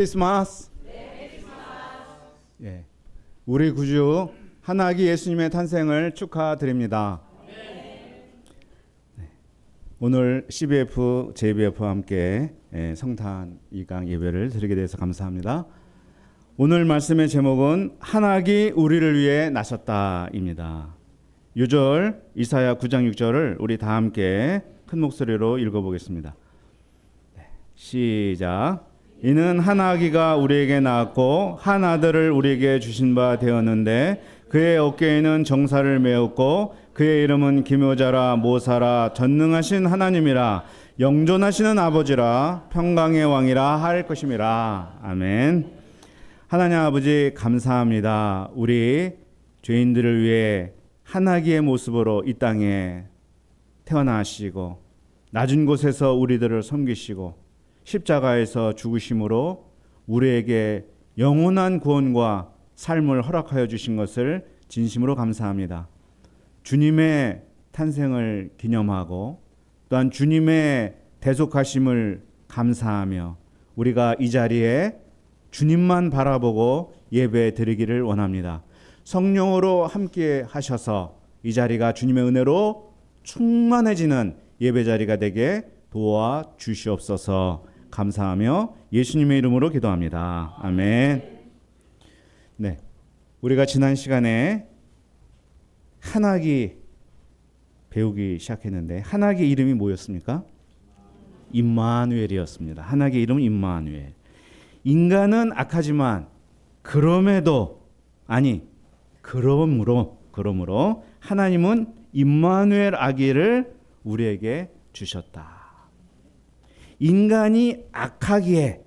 크리스마스. 예, 우리 구주 하나아기 예수님의 탄생을 축하드립니다. 네, 오늘 CBF, JBF와 함께 성탄 2강 예배를 드리게 돼서 감사합니다. 오늘 말씀의 제목은 하나아기 우리를 위해 나셨다입니다. 유절 이사야 9장 6절을 우리 다 함께 큰 목소리로 읽어보겠습니다. 네, 시작. 이는 한 아기가 우리에게 낳았고 한 아들을 우리에게 주신 바 되었는데 그의 어깨에는 정사를 메었고 그의 이름은 기묘자라 모사라 전능하신 하나님이라 영존하시는 아버지라 평강의 왕이라 할 것임이라. 아멘. 하나님 아버지 감사합니다. 우리 죄인들을 위해 한 아기의 모습으로 이 땅에 태어나시고 낮은 곳에서 우리들을 섬기시고 십자가에서 죽으심으로 우리에게 영원한 구원과 삶을 허락하여 주신 것을 진심으로 감사합니다. 주님의 탄생을 기념하고 또한 주님의 대속하심을 감사하며 우리가 이 자리에 주님만 바라보고 예배 드리기를 원합니다. 성령으로 함께 하셔서 이 자리가 주님의 은혜로 충만해지는 예배 자리가 되게 도와 주시옵소서. 감사하며 예수님의 이름으로 기도합니다. 아멘. 네, 우리가 지난 시간에 한아기 배우기 시작했는데 한아기 이름이 뭐였습니까? 임마누엘이었습니다. 한아기 이름은 임마누엘. 인간은 악하지만 그럼으로 하나님은 임마누엘 아기를 우리에게 주셨다. 인간이 악하기에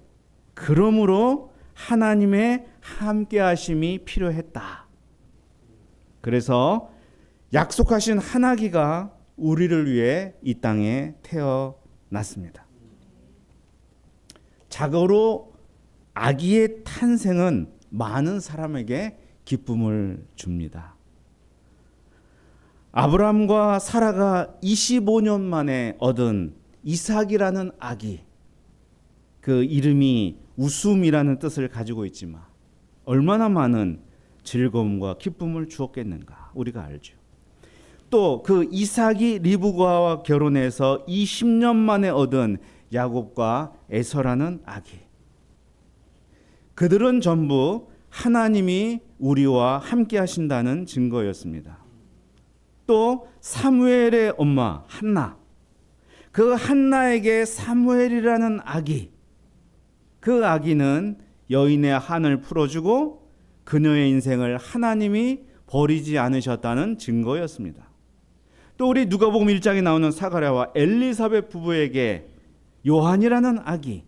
그러므로 하나님의 함께하심이 필요했다. 그래서 약속하신 한 아기가 우리를 위해 이 땅에 태어났습니다. 자고로 아기의 탄생은 많은 사람에게 기쁨을 줍니다. 아브라함과 사라가 25년 만에 얻은 이삭이라는 아기, 그 이름이 웃음이라는 뜻을 가지고 있지만 얼마나 많은 즐거움과 기쁨을 주었겠는가 우리가 알죠. 또 그 이삭이 리브가와 결혼해서 20년 만에 얻은 야곱과 에서라는 아기, 그들은 전부 하나님이 우리와 함께 하신다는 증거였습니다. 또 사무엘의 엄마 한나, 그 한나에게 사무엘이라는 아기, 그 아기는 여인의 한을 풀어주고 그녀의 인생을 하나님이 버리지 않으셨다는 증거였습니다. 또 우리 누가복음 1장에 나오는 사가랴와 엘리사벳 부부에게 요한이라는 아기,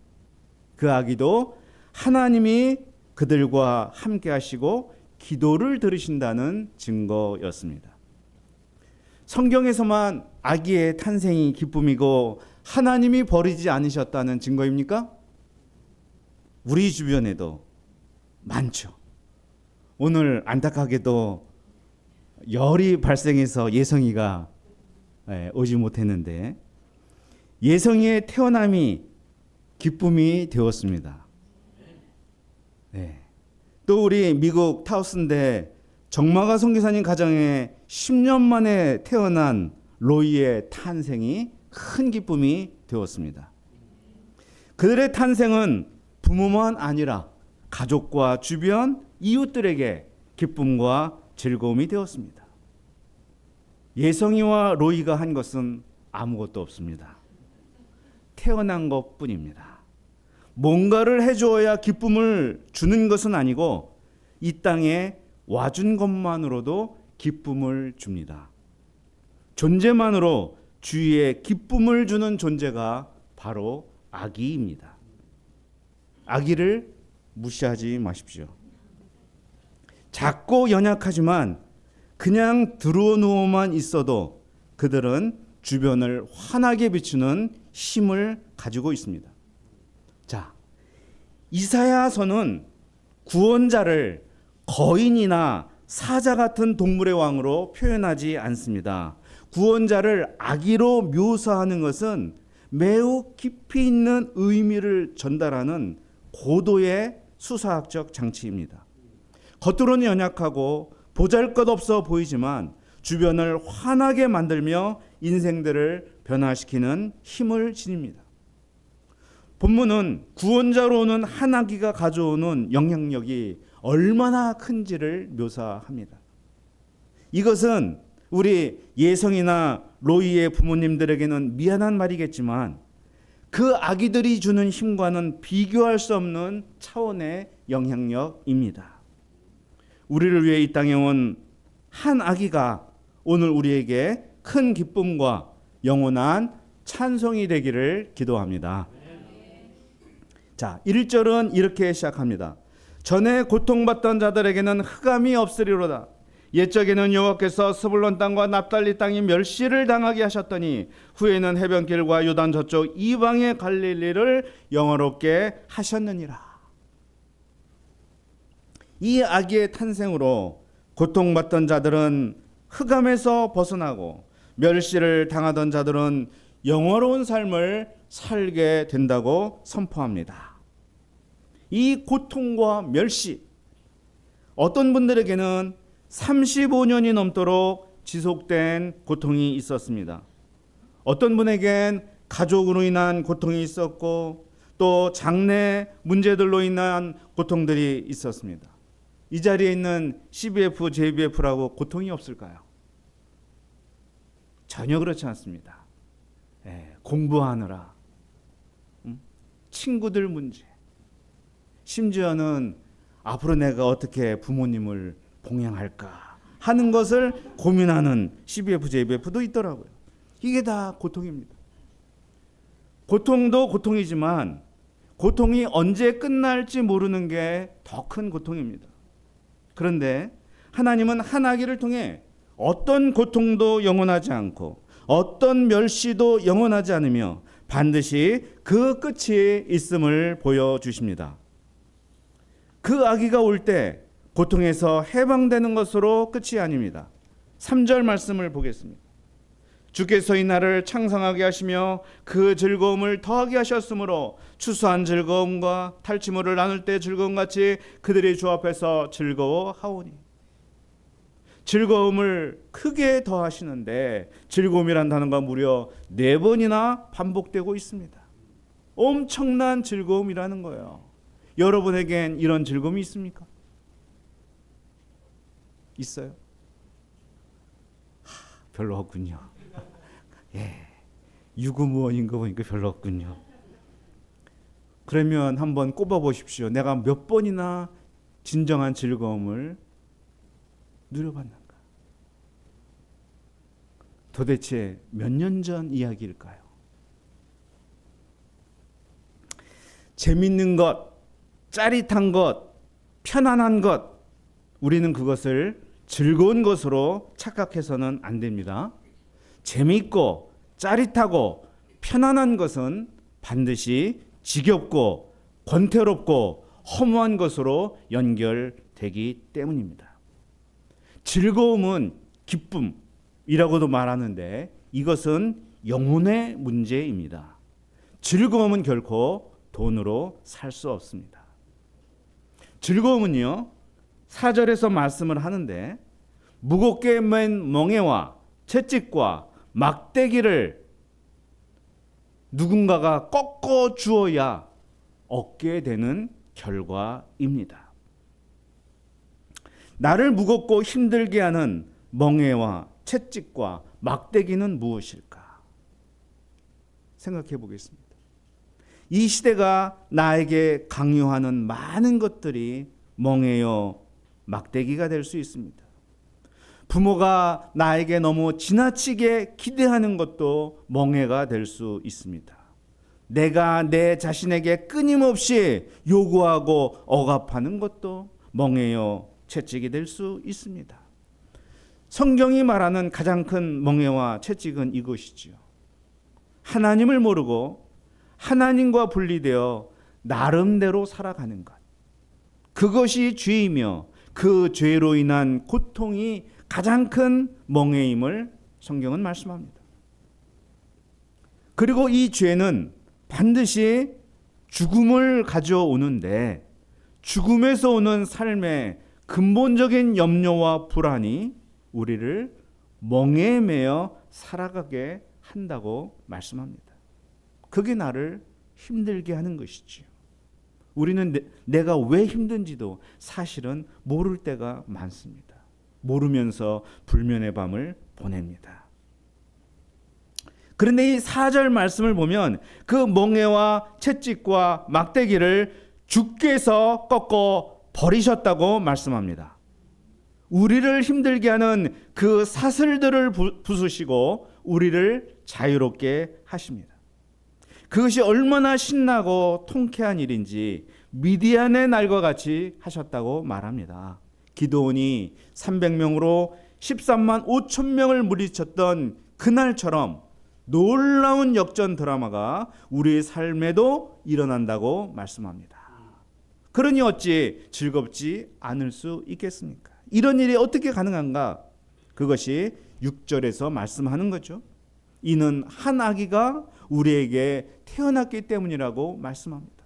그 아기도 하나님이 그들과 함께 하시고 기도를 들으신다는 증거였습니다. 성경에서만 아기의 탄생이 기쁨이고 하나님이 버리지 않으셨다는 증거입니까? 우리 주변에도 많죠. 오늘 안타깝게도 열이 발생해서 예성이가 오지 못했는데 예성이의 태어남이 기쁨이 되었습니다. 네. 또 우리 미국 타우스인데 정마가 선교사님 가정에 10년 만에 태어난 로이의 탄생이 큰 기쁨이 되었습니다. 그들의 탄생은 부모만 아니라 가족과 주변 이웃들에게 기쁨과 즐거움이 되었습니다. 예성이와 로이가 한 것은 아무것도 없습니다. 태어난 것뿐입니다. 뭔가를 해주어야 기쁨을 주는 것은 아니고 이 땅에 와준 것만으로도 기쁨을 줍니다. 존재만으로 주위에 기쁨을 주는 존재가 바로 아기입니다. 아기를 무시하지 마십시오. 작고 연약하지만 그냥 들어누워만 있어도 그들은 주변을 환하게 비추는 힘을 가지고 있습니다. 자, 이사야서는 구원자를 거인이나 사자 같은 동물의 왕으로 표현하지 않습니다. 구원자를 아기로 묘사하는 것은 매우 깊이 있는 의미를 전달하는 고도의 수사학적 장치입니다. 겉으로는 연약하고 보잘것없어 보이지만 주변을 환하게 만들며 인생들을 변화시키는 힘을 지닙니다. 본문은 구원자로 오는 한 아기가 가져오는 영향력이 얼마나 큰지를 묘사합니다. 이것은 우리 예성이나 로이의 부모님들에게는 미안한 말이겠지만 그 아기들이 주는 힘과는 비교할 수 없는 차원의 영향력입니다. 우리를 위해 이 땅에 온 한 아기가 오늘 우리에게 큰 기쁨과 영원한 찬송이 되기를 기도합니다. 자, 1절은 이렇게 시작합니다. 전에 고통받던 자들에게는 흑암이 없으리로다. 옛적에는 여호와께서 스불론 땅과 납달리 땅이 멸시를 당하게 하셨더니 후에는 해변길과 요단 저쪽 이방의 갈릴리를 영화롭게 하셨느니라. 이 아기의 탄생으로 고통받던 자들은 흑암에서 벗어나고 멸시를 당하던 자들은 영화로운 삶을 살게 된다고 선포합니다. 이 고통과 멸시, 어떤 분들에게는 35년이 넘도록 지속된 고통이 있었습니다. 어떤 분에겐 가족으로 인한 고통이 있었고 또 장래 문제들로 인한 고통들이 있었습니다. 이 자리에 있는 CBF, JBF라고 고통이 없을까요? 전혀 그렇지 않습니다. 공부하느라, 친구들 문제, 심지어는 앞으로 내가 어떻게 부모님을 봉양할까 하는 것을 고민하는 CBF, JBF도 있더라고요. 이게 다 고통입니다. 고통도 고통이지만 고통이 언제 끝날지 모르는 게 더 큰 고통입니다. 그런데 하나님은 한 아기를 통해 어떤 고통도 영원하지 않고 어떤 멸시도 영원하지 않으며 반드시 그 끝이 있음을 보여주십니다. 그 아기가 올 때 고통에서 해방되는 것으로 끝이 아닙니다. 3절 말씀을 보겠습니다. 주께서 이 날을 창성하게 하시며 그 즐거움을 더하게 하셨으므로 추수한 즐거움과 탈취물을 나눌 때 즐거움같이 그들이 주 앞에서 즐거워하오니. 즐거움을 크게 더하시는데 즐거움이란 단어가 무려 4번이나 반복되고 있습니다. 엄청난 즐거움이라는 거예요. 여러분에겐 이런 즐거움이 있습니까? 있어요? 별로 없군요. 유구무원인 거 보니까 별로 없군요. 그러면 한번 꼽아 보십시오. 내가 몇 번이나 진정한 즐거움을 누려봤는가? 도대체 몇 년 전 이야기일까요? 재밌는 것, 짜릿한 것, 편안한 것, 우리는 그것을 즐거운 것으로 착각해서는 안 됩니다. 재미있고 짜릿하고 편안한 것은 반드시 지겹고 권태롭고 허무한 것으로 연결되기 때문입니다. 즐거움은 기쁨이라고도 말하는데 이것은 영혼의 문제입니다. 즐거움은 결코 돈으로 살 수 없습니다. 즐거움은요, 4절에서 말씀을 하는데 무겁게 맨 멍에와 채찍과 막대기를 누군가가 꺾어 주어야 얻게 되는 결과입니다. 나를 무겁고 힘들게 하는 멍에와 채찍과 막대기는 무엇일까? 생각해 보겠습니다. 이 시대가 나에게 강요하는 많은 것들이 멍에요, 막대기가 될 수 있습니다. 부모가 나에게 너무 지나치게 기대하는 것도 멍해가 될 수 있습니다. 내가 내 자신에게 끊임없이 요구하고 억압하는 것도 멍해요, 채찍이 될 수 있습니다. 성경이 말하는 가장 큰 멍해와 채찍은 이것이지요. 하나님을 모르고 하나님과 분리되어 나름대로 살아가는 것. 그것이 죄이며 그 죄로 인한 고통이 가장 큰 멍해임을 성경은 말씀합니다. 그리고 이 죄는 반드시 죽음을 가져오는데 죽음에서 오는 삶의 근본적인 염려와 불안이 우리를 멍에 매어 살아가게 한다고 말씀합니다. 그게 나를 힘들게 하는 것이지요. 우리는 내가 왜 힘든지도 사실은 모를 때가 많습니다. 모르면서 불면의 밤을 보냅니다. 그런데 이 4절 말씀을 보면 그 멍에와 채찍과 막대기를 주께서 꺾어 버리셨다고 말씀합니다. 우리를 힘들게 하는 그 사슬들을 부수시고 우리를 자유롭게 하십니다. 그것이 얼마나 신나고 통쾌한 일인지 미디안의 날과 같이 하셨다고 말합니다. 기드온이 300명으로 13만 5천 명을 물리쳤던 그날처럼 놀라운 역전 드라마가 우리의 삶에도 일어난다고 말씀합니다. 그러니 어찌 즐겁지 않을 수 있겠습니까? 이런 일이 어떻게 가능한가? 그것이 6절에서 말씀하는 거죠. 이는 한 아기가 우리에게 태어났기 때문이라고 말씀합니다.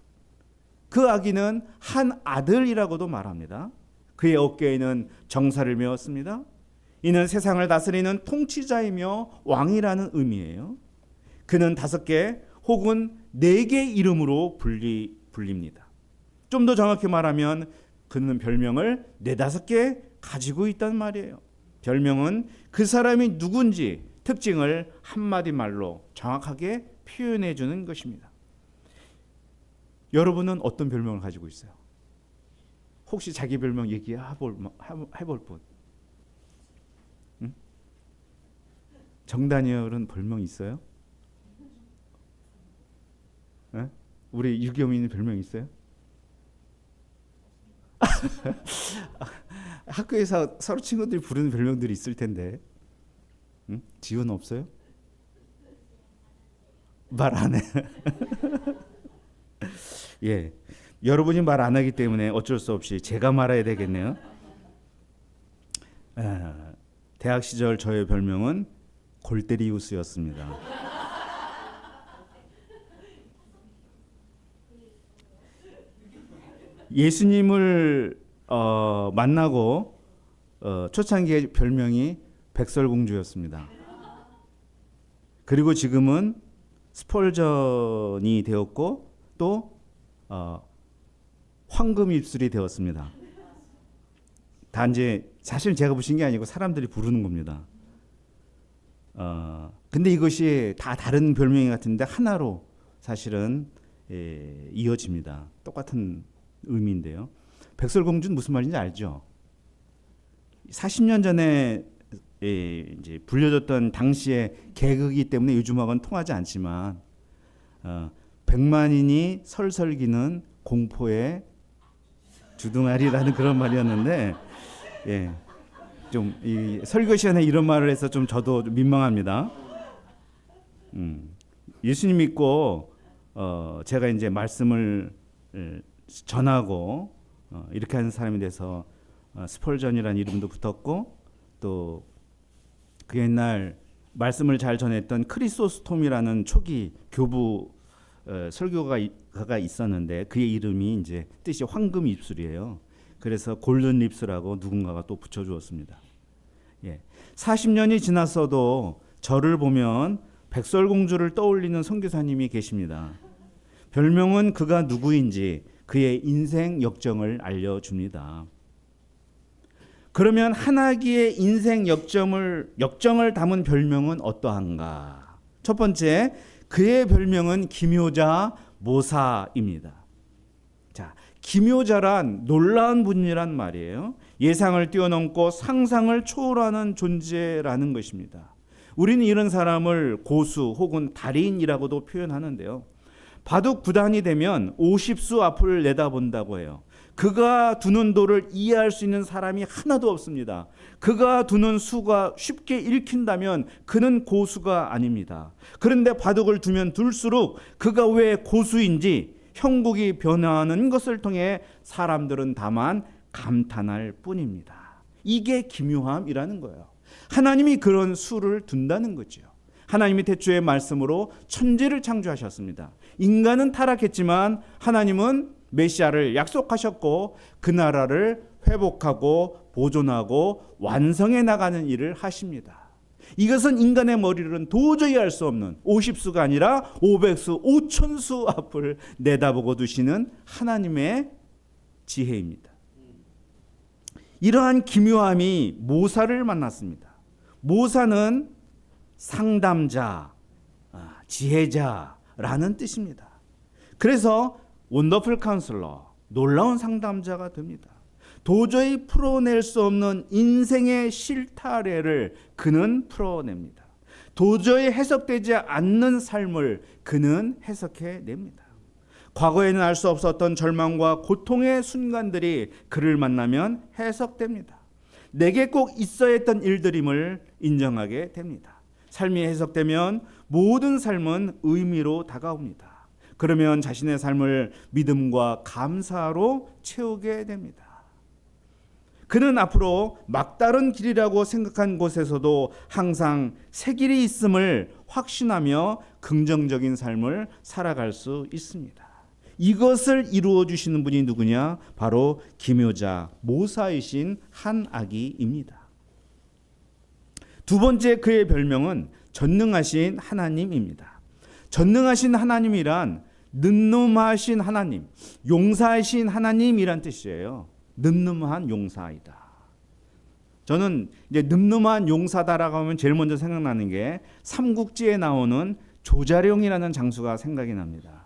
그 아기는 한 아들이라고도 말합니다. 그의 어깨에는 정사를 메었습니다. 이는 세상을 다스리는 통치자이며 왕이라는 의미예요. 그는 5개 혹은 4개 이름으로 불립니다. 좀 더 정확히 말하면 그는 별명을 4-5개 가지고 있단 말이에요. 별명은 그 사람이 누군지 특징을 한마디 말로 정확하게 표현해 주는 것입니다. 여러분은 어떤 별명을 가지고 있어요? 혹시 자기 별명 해볼 분? 응? 정다니엘은 별명 있어요? 네? 우리 유겸이는 별명 있어요? 학교에서 서로 친구들이 부르는 별명들이 있을 텐데, 응? 지훈 없어요? 말 안 해. 예, 여러분이 말 안 하기 때문에 어쩔 수 없이 제가 말해야 되겠네요. 대학 시절 저의 별명은 골테리우스였습니다. 예수님을 만나고 초창기의 별명이 백설공주였습니다. 그리고 지금은 스펄전이 되었고 또 황금 입술이 되었습니다. 단지 사실 제가 붙인 게 아니고 사람들이 부르는 겁니다. 근데 이것이 다 다른 별명이 같은데 하나로 사실은 이어집니다. 똑같은 의미인데요. 백설공주는 무슨 말인지 알죠? 40년 전에 이제 불려졌던 당시의 개그이기 때문에 요즘하고는 통하지 않지만 100만인이 설설기는 공포의 주둥아리라는 그런 말이었는데, 예, 좀 이 설교 시간에 이런 말을 해서 좀 저도 좀 민망합니다. 예수님 믿고 제가 이제 말씀을 전하고 이렇게 하는 사람이 돼서 스펄전이라는 이름도 붙었고, 또 그 옛날 말씀을 잘 전했던 크리소스톰이라는 초기 교부 설교가가 있었는데 그의 이름이 이제 뜻이 황금 입술이에요. 그래서 골든 립스라고 누군가가 또 붙여주었습니다. 예, 40년이 지났어도 저를 보면 백설공주를 떠올리는 선교사님이 계십니다. 별명은 그가 누구인지 그의 인생 역정을 알려줍니다. 그러면 한 아기의 인생 역정을 담은 별명은 어떠한가? 첫 번째, 그의 별명은 기묘자 모사입니다. 자, 기묘자란 놀라운 분이란 말이에요. 예상을 뛰어넘고 상상을 초월하는 존재라는 것입니다. 우리는 이런 사람을 고수 혹은 달인이라고도 표현하는데요. 바둑 9단이 되면 50수 앞을 내다본다고 해요. 그가 두는 돌을 이해할 수 있는 사람이 하나도 없습니다. 그가 두는 수가 쉽게 읽힌다면 그는 고수가 아닙니다. 그런데 바둑을 두면 둘수록 그가 왜 고수인지 형국이 변화하는 것을 통해 사람들은 다만 감탄할 뿐입니다. 이게 기묘함이라는 거예요. 하나님이 그런 수를 둔다는 거죠. 하나님이 태초의 말씀으로 천지를 창조하셨습니다. 인간은 타락했지만 하나님은 메시아를 약속하셨고 그 나라를 회복하고 보존하고 완성해 나가는 일을 하십니다. 이것은 인간의 머리로는 도저히 할 수 없는 50수가 아니라 500수, 5000수 앞을 내다보고 두시는 하나님의 지혜입니다. 이러한 기묘함이 모사를 만났습니다. 모사는 상담자, 지혜자라는 뜻입니다. 그래서 원더풀 카운슬러, 놀라운 상담자가 됩니다. 도저히 풀어낼 수 없는 인생의 실타래를 그는 풀어냅니다. 도저히 해석되지 않는 삶을 그는 해석해냅니다. 과거에는 알 수 없었던 절망과 고통의 순간들이 그를 만나면 해석됩니다. 내게 꼭 있어야 했던 일들임을 인정하게 됩니다. 삶이 해석되면 모든 삶은 의미로 다가옵니다. 그러면 자신의 삶을 믿음과 감사로 채우게 됩니다. 그는 앞으로 막다른 길이라고 생각한 곳에서도 항상 새 길이 있음을 확신하며 긍정적인 삶을 살아갈 수 있습니다. 이것을 이루어 주시는 분이 누구냐? 바로 기묘자 모사이신 한아기입니다. 두 번째 그의 별명은 전능하신 하나님입니다. 전능하신 하나님이란 늠름하신 하나님, 용사하신 하나님이란 뜻이에요. 늠름한 용사이다. 저는 이제 늠름한 용사다라고 하면 제일 먼저 생각나는 게 삼국지에 나오는 조자룡이라는 장수가 생각이 납니다.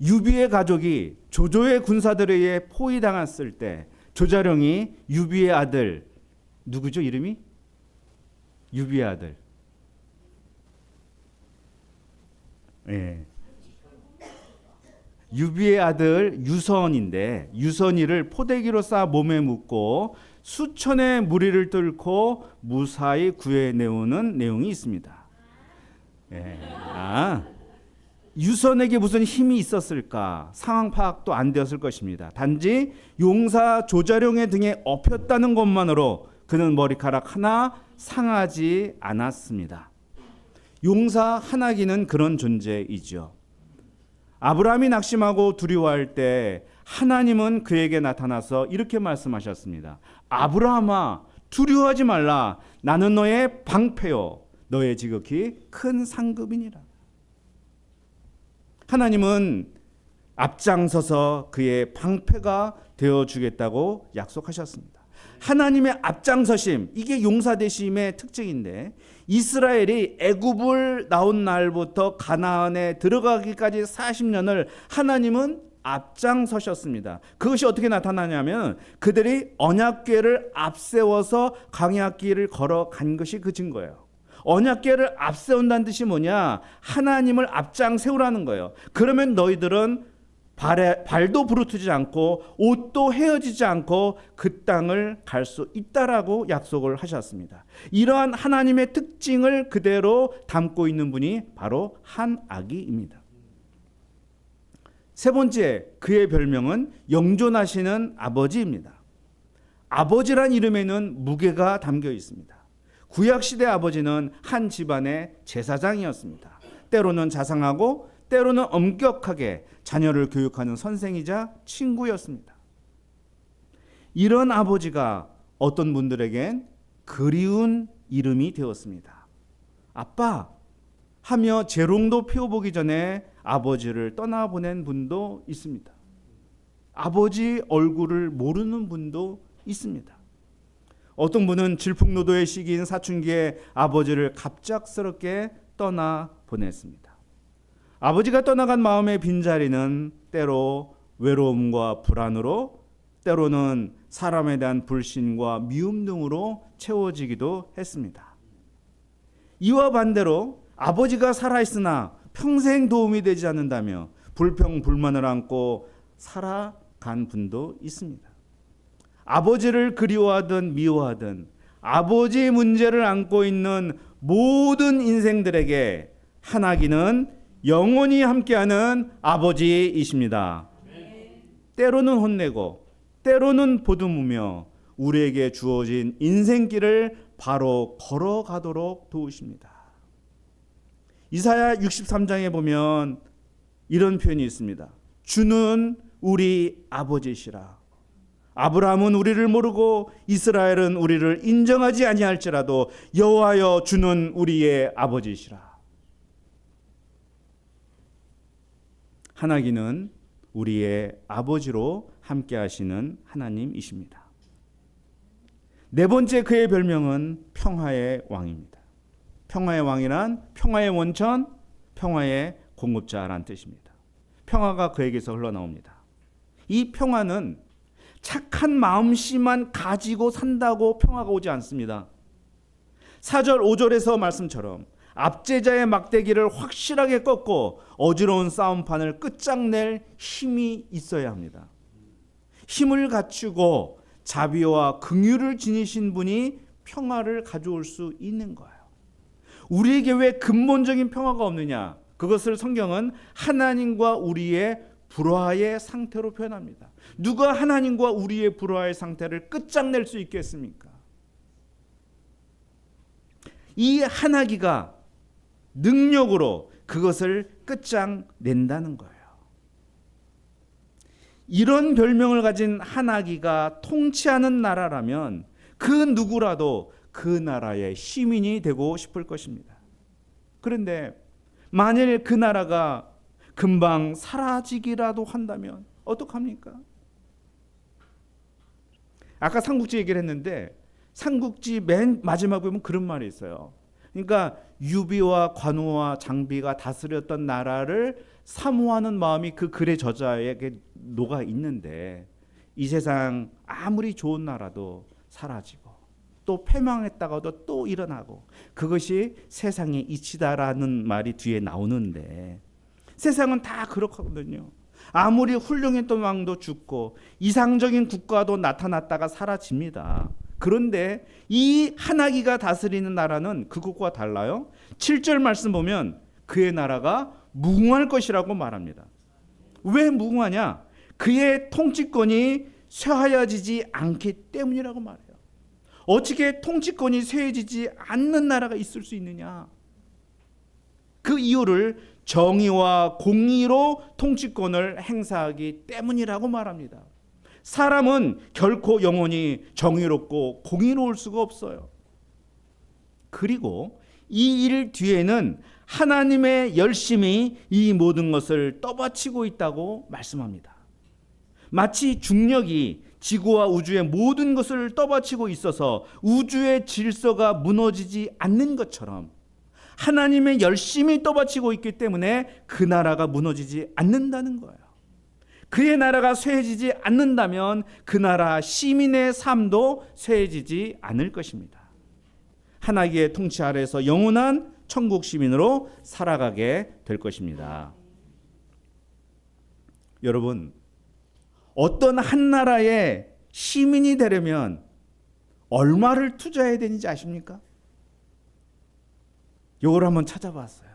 유비의 가족이 조조의 군사들에 의해 포위당했을 때 조자룡이 유비의 아들, 누구죠 이름이? 유비의 아들. 예. 유비의 아들 유선인데 유선이를 포대기로 쏴 몸에 묶고 수천의 무리를 뚫고 무사히 구해내오는 내용이 있습니다. 예. 유선에게 무슨 힘이 있었을까? 상황 파악도 안 되었을 것입니다. 단지 용사 조자룡의 등에 엎였다는 것만으로 그는 머리카락 하나 상하지 않았습니다. 용사 한아기는 그런 존재이죠. 아브라함이 낙심하고 두려워할 때 하나님은 그에게 나타나서 이렇게 말씀하셨습니다. 아브라함아, 두려워하지 말라. 나는 너의 방패요 너의 지극히 큰 상급이니라. 하나님은 앞장서서 그의 방패가 되어주겠다고 약속하셨습니다. 하나님의 앞장서심, 이게 용사되심의 특징인데 이스라엘이 애굽을 나온 날부터 가나안에 들어가기까지 40년을 하나님은 앞장서셨습니다. 그것이 어떻게 나타나냐면 그들이 언약궤를 앞세워서 광야길을 걸어간 것이 그 증거예요. 언약궤를 앞세운다는 뜻이 뭐냐? 하나님을 앞장 세우라는 거예요. 그러면 너희들은 발도 부르트지 않고 옷도 헤어지지 않고 그 땅을 갈 수 있다라고 약속을 하셨습니다. 이러한 하나님의 특징을 그대로 담고 있는 분이 바로 한아기입니다. 세 번째, 그의 별명은 영존하시는 아버지입니다. 아버지란 이름에는 무게가 담겨 있습니다. 구약시대 아버지는 한 집안의 제사장이었습니다. 때로는 자상하고 때로는 엄격하게 자녀를 교육하는 선생이자 친구였습니다. 이런 아버지가 어떤 분들에겐 그리운 이름이 되었습니다. 아빠 하며 재롱도 피워보기 전에 아버지를 떠나보낸 분도 있습니다. 아버지 얼굴을 모르는 분도 있습니다. 어떤 분은 질풍노도의 시기인 사춘기에 아버지를 갑작스럽게 떠나보냈습니다. 아버지가 떠나간 마음의 빈자리는 때로 외로움과 불안으로, 때로는 사람에 대한 불신과 미움 등으로 채워지기도 했습니다. 이와 반대로 아버지가 살아있으나 평생 도움이 되지 않는다며 불평불만을 안고 살아간 분도 있습니다. 아버지를 그리워하든 미워하든 아버지의 문제를 안고 있는 모든 인생들에게 한아기는 영원히 함께하는 아버지이십니다. 때로는 혼내고 때로는 보듬으며 우리에게 주어진 인생길을 바로 걸어가도록 도우십니다. 이사야 63장에 보면 이런 표현이 있습니다. 주는 우리 아버지시라. 아브라함은 우리를 모르고 이스라엘은 우리를 인정하지 아니할지라도 여호와여 주는 우리의 아버지시라. 하나님은 우리의 아버지로 함께 하시는 하나님이십니다. 네 번째 그의 별명은 평화의 왕입니다. 평화의 왕이란 평화의 원천, 평화의 공급자라는 뜻입니다. 평화가 그에게서 흘러나옵니다. 이 평화는 착한 마음씨만 가지고 산다고 평화가 오지 않습니다. 4절 5절에서 말씀처럼 압제자의 막대기를 확실하게 꺾고 어지러운 싸움판을 끝장낼 힘이 있어야 합니다. 힘을 갖추고 자비와 긍휼을 지니신 분이 평화를 가져올 수 있는 거예요. 우리에게 왜 근본적인 평화가 없느냐? 그것을 성경은 하나님과 우리의 불화의 상태로 표현합니다. 누가 하나님과 우리의 불화의 상태를 끝장낼 수 있겠습니까? 이 하나기가 능력으로 그것을 끝장낸다는 거예요. 이런 별명을 가진 하나기가 통치하는 나라라면 그 누구라도 그 나라의 시민이 되고 싶을 것입니다. 그런데 만일 그 나라가 금방 사라지기라도 한다면 어떡합니까? 아까 삼국지 얘기를 했는데 삼국지 맨 마지막에 보면 그런 말이 있어요. 그러니까 유비와 관우와 장비가 다스렸던 나라를 사모하는 마음이 그 글의 저자에게 녹아 있는데 이 세상 아무리 좋은 나라도 사라지고 또 패망했다가도 또 일어나고 그것이 세상의 이치다라는 말이 뒤에 나오는데 세상은 다 그렇거든요. 아무리 훌륭했던 왕도 죽고 이상적인 국가도 나타났다가 사라집니다. 그런데 이 하나기가 다스리는 나라는 그것과 달라요. 7절 말씀 보면 그의 나라가 무궁할 것이라고 말합니다. 왜 무궁하냐? 그의 통치권이 쇠하여지지 않기 때문이라고 말해요. 어떻게 통치권이 쇠해지지 않는 나라가 있을 수 있느냐? 그 이유를 정의와 공의로 통치권을 행사하기 때문이라고 말합니다. 사람은 결코 영원히 정의롭고 공의로울 수가 없어요. 그리고 이 일 뒤에는 하나님의 열심이 이 모든 것을 떠받치고 있다고 말씀합니다. 마치 중력이 지구와 우주의 모든 것을 떠받치고 있어서 우주의 질서가 무너지지 않는 것처럼 하나님의 열심히 떠받치고 있기 때문에 그 나라가 무너지지 않는다는 거예요. 그의 나라가 쇠해지지 않는다면 그 나라 시민의 삶도 쇠해지지 않을 것입니다. 하나님의 통치 아래에서 영원한 천국 시민으로 살아가게 될 것입니다. 여러분, 어떤 한 나라의 시민이 되려면 얼마를 투자해야 되는지 아십니까? 이걸 한번 찾아봤어요.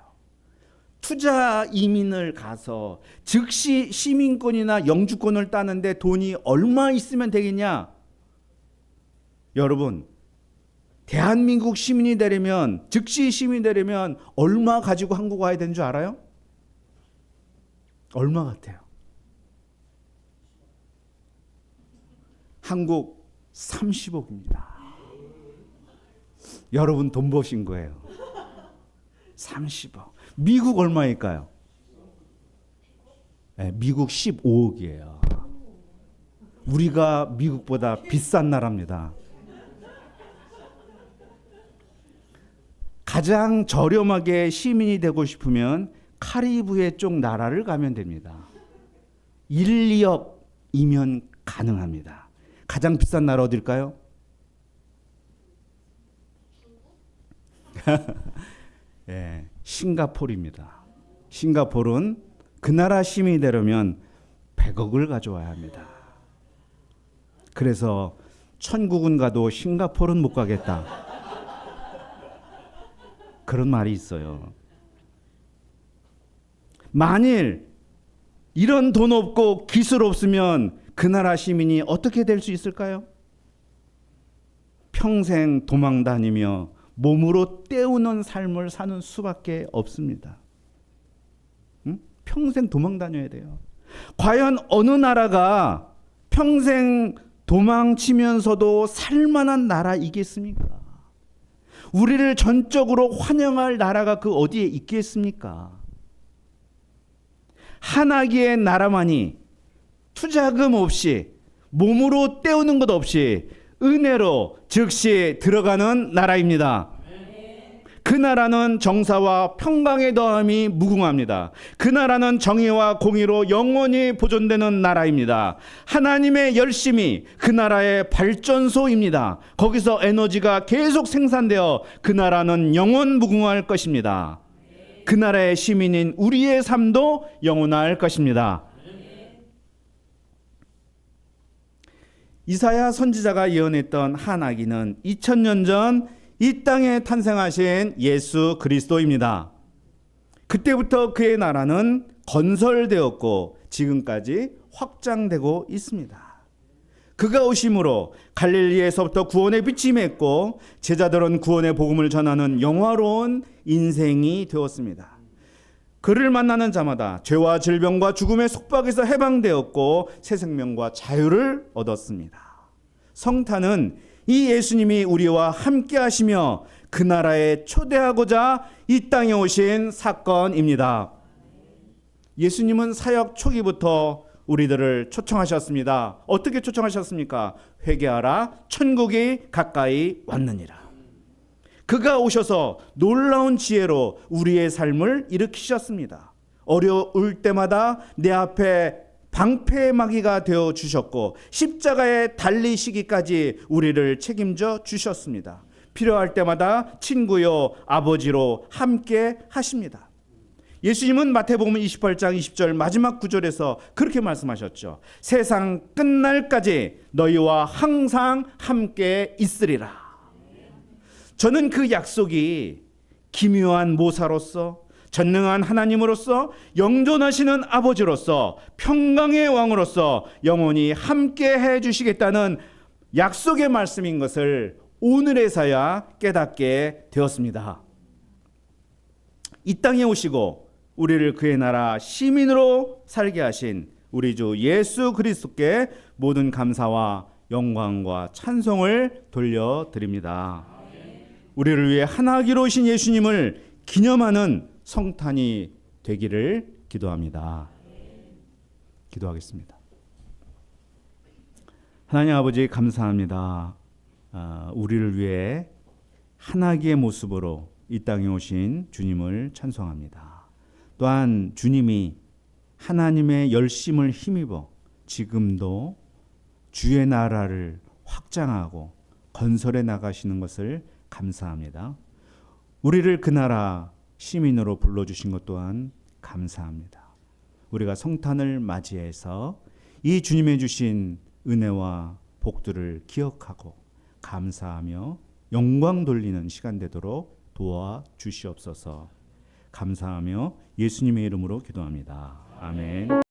투자 이민을 가서 즉시 시민권이나 영주권을 따는데 돈이 얼마 있으면 되겠냐? 여러분, 대한민국 시민이 되려면, 즉시 시민이 되려면 얼마 가지고 한국 와야 되는 줄 알아요? 얼마 같아요? 한국 30억입니다. 여러분 돈 버신 거예요. 30억. 미국 얼마일까요? 네, 미국 15억이에요. 우리가 미국보다 비싼 나라입니다. 가장 저렴하게 시민이 되고 싶으면 카리브해 쪽 나라를 가면 됩니다. 1, 2억이면 가능합니다. 가장 비싼 나라 어딜까요? 예, 싱가포르입니다. 싱가포르는 그 나라 시민이 되려면 100억을 가져와야 합니다. 그래서 천국은 가도 싱가포르는 못 가겠다. 그런 말이 있어요. 만일 이런 돈 없고 기술 없으면 그 나라 시민이 어떻게 될 수 있을까요? 평생 도망 다니며 몸으로 때우는 삶을 사는 수밖에 없습니다. 응? 평생 도망 다녀야 돼요. 과연 어느 나라가 평생 도망치면서도 살만한 나라이겠습니까? 우리를 전적으로 환영할 나라가 그 어디에 있겠습니까? 한 아기의 나라만이 투자금 없이 몸으로 때우는 것 없이 은혜로 즉시 들어가는 나라입니다. 그 나라는 정사와 평강의 더함이 무궁합니다. 그 나라는 정의와 공의로 영원히 보존되는 나라입니다. 하나님의 열심이 그 나라의 발전소입니다. 거기서 에너지가 계속 생산되어 그 나라는 영원 무궁할 것입니다. 그 나라의 시민인 우리의 삶도 영원할 것입니다. 이사야 선지자가 예언했던 한 아기는 2000년 전 이 땅에 탄생하신 예수 그리스도입니다. 그때부터 그의 나라는 건설되었고 지금까지 확장되고 있습니다. 그가 오심으로 갈릴리에서부터 구원의 빛이 맺고 제자들은 구원의 복음을 전하는 영화로운 인생이 되었습니다. 그를 만나는 자마다 죄와 질병과 죽음의 속박에서 해방되었고 새 생명과 자유를 얻었습니다. 성탄은 이 예수님이 우리와 함께 하시며 그 나라에 초대하고자 이 땅에 오신 사건입니다. 예수님은 사역 초기부터 우리들을 초청하셨습니다. 어떻게 초청하셨습니까? 회개하라, 천국이 가까이 왔느니라. 그가 오셔서 놀라운 지혜로 우리의 삶을 일으키셨습니다. 어려울 때마다 내 앞에 방패의 마귀가 되어 주셨고 십자가에 달리시기까지 우리를 책임져 주셨습니다. 필요할 때마다 친구요 아버지로 함께 하십니다. 예수님은 마태복음 28장 20절 마지막 구절에서 그렇게 말씀하셨죠. 세상 끝날까지 너희와 항상 함께 있으리라. 저는 그 약속이 기묘한 모사로서 전능한 하나님으로서 영존하시는 아버지로서 평강의 왕으로서 영원히 함께 해주시겠다는 약속의 말씀인 것을 오늘에서야 깨닫게 되었습니다. 이 땅에 오시고 우리를 그의 나라 시민으로 살게 하신 우리 주 예수 그리스도께 모든 감사와 영광과 찬송을 돌려드립니다. 우리를 위해 하나기로 오신 예수님을 기념하는 성탄이 되기를 기도합니다. 기도하겠습니다. 하나님 아버지 감사합니다. 우리를 위해 하나기의 모습으로 이 땅에 오신 주님을 찬송합니다. 또한 주님이 하나님의 열심을 힘입어 지금도 주의 나라를 확장하고 건설해 나가시는 것을 감사합니다. 우리를 그 나라 시민으로 불러주신 것 또한 감사합니다. 우리가 성탄을 맞이해서 이 주님의 주신 은혜와 복들을 기억하고 감사하며 영광 돌리는 시간 되도록 도와주시옵소서. 감사하며 예수님의 이름으로 기도합니다. 아멘.